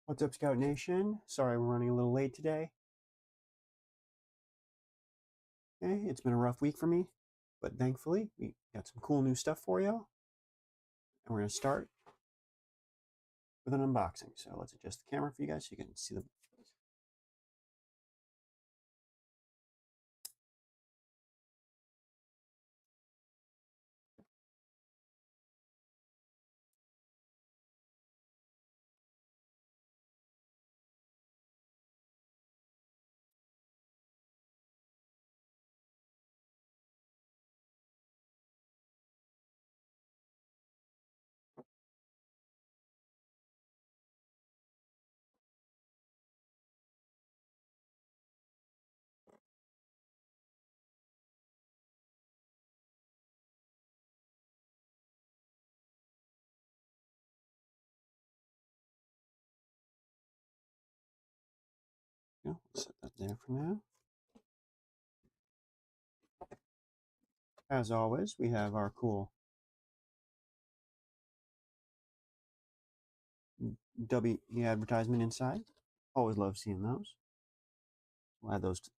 What's up, Scout Nation? Sorry we're running a little late today. Okay, it's been a rough week for me, but thankfully we got some cool new stuff for you, and we're going to start with an unboxing. So let's adjust the camera for you guys so you can see the. We'll set that there for now. As always, we have our cool Dubby advertisement inside. Always love seeing those. We'll add those to.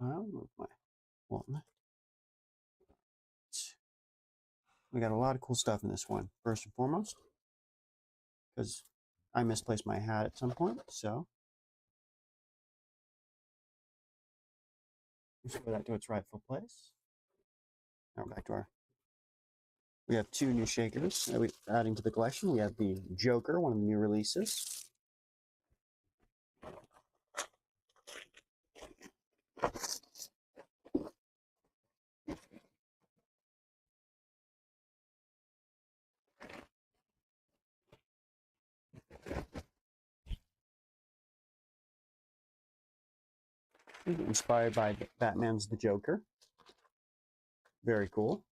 I'll move my Walton. We got a lot of cool stuff in this one. First and foremost, because I misplaced my hat at some point, so restore that to its rightful place. Now we're back to our. We have two new shakers that we're adding to the collection. We have the Joker, one of the new releases. Inspired by Batman's The Joker. Very cool.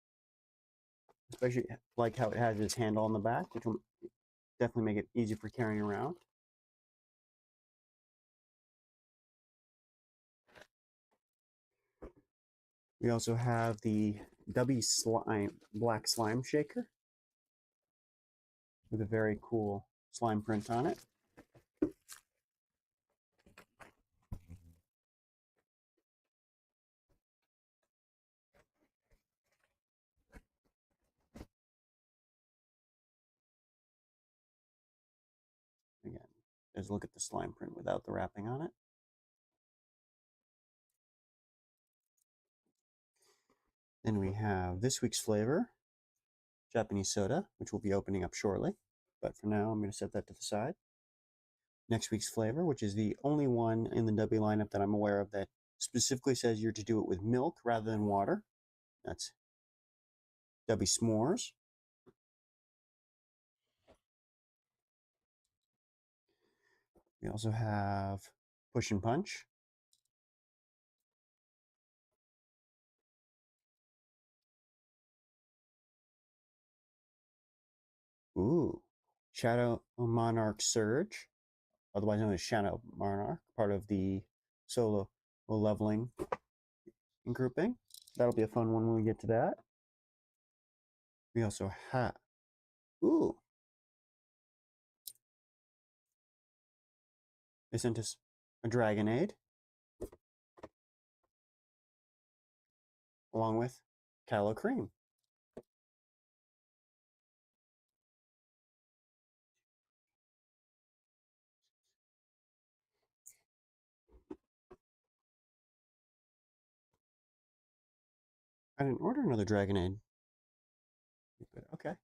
Especially like how it has its handle on the back, which will definitely make it easy for carrying around. We also have the Dubby Black Slime Shaker with a very cool slime print on it. Again, there's a look at the slime print without the wrapping on it. Then we have this week's flavor, Japanese soda, which we'll be opening up shortly. But for now, I'm going to set that to the side. Next week's flavor, which is the only one in the Dubby lineup that I'm aware of that specifically says you're to do it with milk rather than water. That's Dubby S'mores. We also have Push and Punch. Ooh, Shadow Monarch Surge, otherwise known as Shadow Monarch, part of the solo leveling grouping. That'll be a fun one when we get to that. We also have, ooh, they sent us a Dragonade, along with Calo Cream. I didn't order another Dragonade. Okay.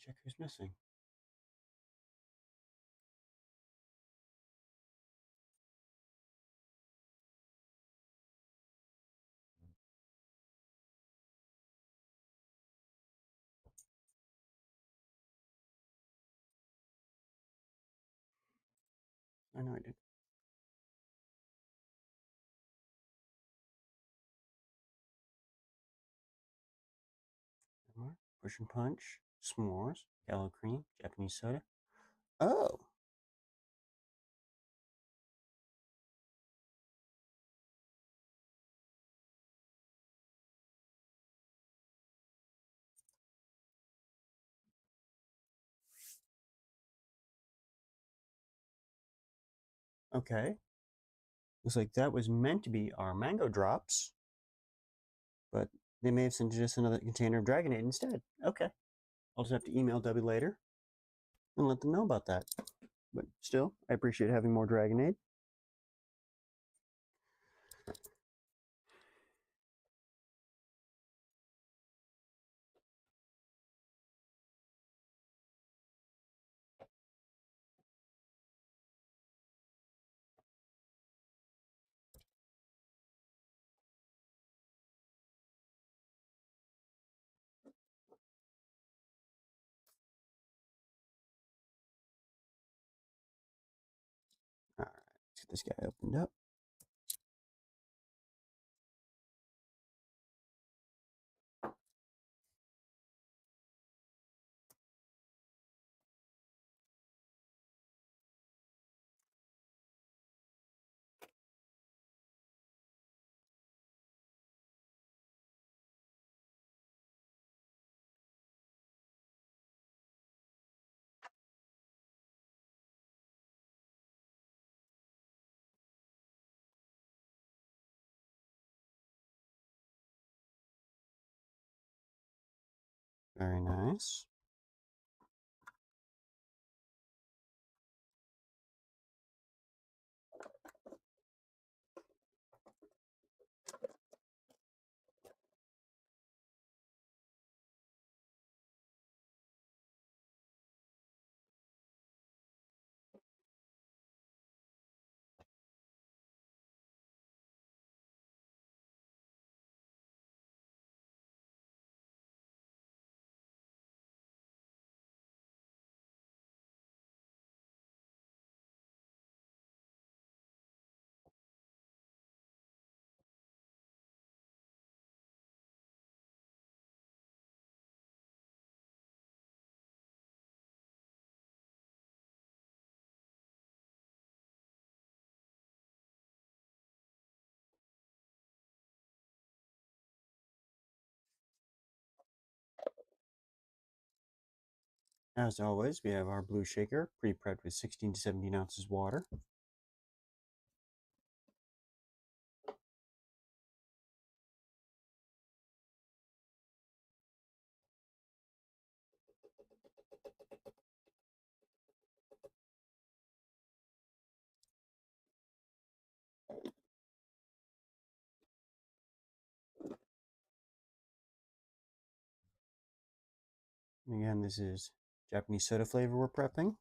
Check who's missing. I know I did. Push and Punch, S'mores, Yellow Cream, Japanese soda. Oh, Okay. Looks like that was meant to be our mango drops, but they may have sent us another container of Dragonade instead. Okay. I'll just have to email Dubby later and let them know about that. But still, I appreciate having more Dragonade. All right, let's get this guy opened up. Very nice. As always, we have our blue shaker pre-prepped with 16 to 17 ounces water. And again, this is Japanese soda flavor we're prepping.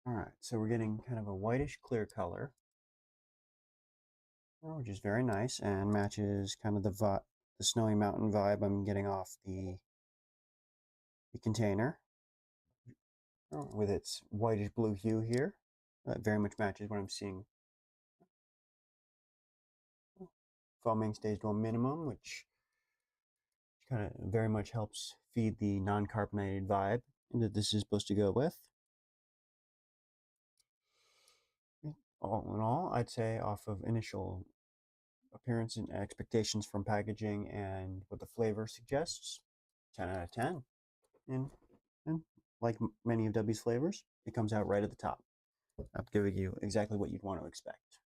All right, so we're getting kind of a whitish clear color, which is very nice and matches kind of the snowy mountain vibe I'm getting off the container with its whitish blue hue here. That very much matches what I'm seeing. Foaming stays to a minimum, which kind of very much helps feed the non-carbonated vibe that this is supposed to go with. All in all, I'd say off of initial appearance and expectations from packaging and what the flavor suggests, 10 out of 10. And like many of Dubby's flavors, it comes out right at the top. I'm giving you exactly what you'd want to expect.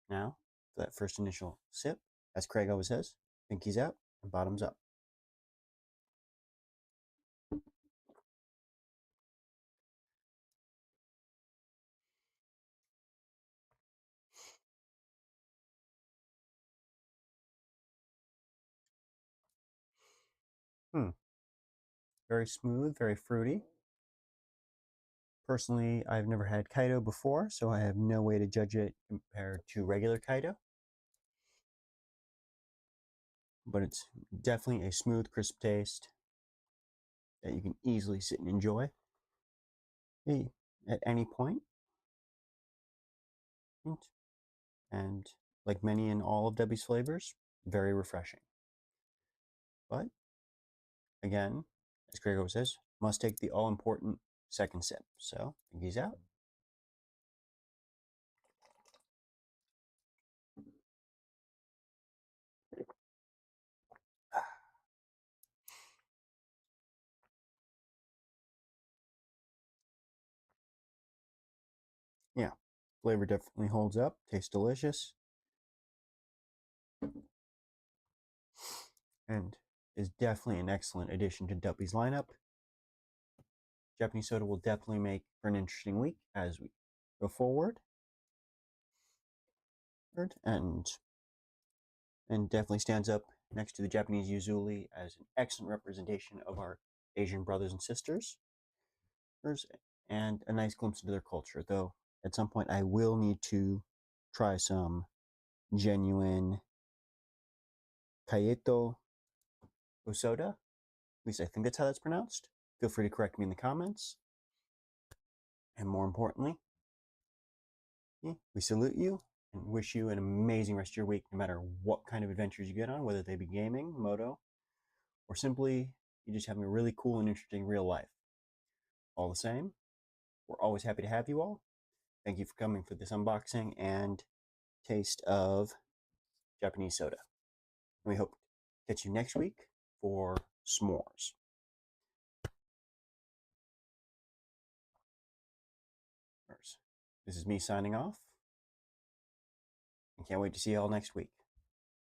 Now, for that first initial sip, as Craig always says, pinkies out and bottoms up. Very smooth, very fruity. Personally, I've never had Kaido before, so I have no way to judge it compared to regular Kaido. But it's definitely a smooth, crisp taste that you can easily sit and enjoy at any point. And like many and all of Dubby's flavors, very refreshing. But again, as Gregor says, must take the all-important second sip. So, pinkies out. Yeah, flavor definitely holds up. Tastes delicious. And is definitely an excellent addition to Dubby's lineup. Japanese soda will definitely make for an interesting week as we go forward. And definitely stands up next to the Japanese Yuzuli as an excellent representation of our Asian brothers and sisters, and a nice glimpse into their culture. Though at some point I will need to try some genuine Kaieto soda. At least I think that's how that's pronounced. Feel free to correct me in the comments. And more importantly, we salute you and wish you an amazing rest of your week, no matter what kind of adventures you get on, whether they be gaming, moto, or simply you just having a really cool and interesting real life. All the same, we're always happy to have you all. Thank you for coming for this unboxing and taste of Japanese soda. And we hope to catch you next week for s'mores. This is me signing off. And can't wait to see you all next week.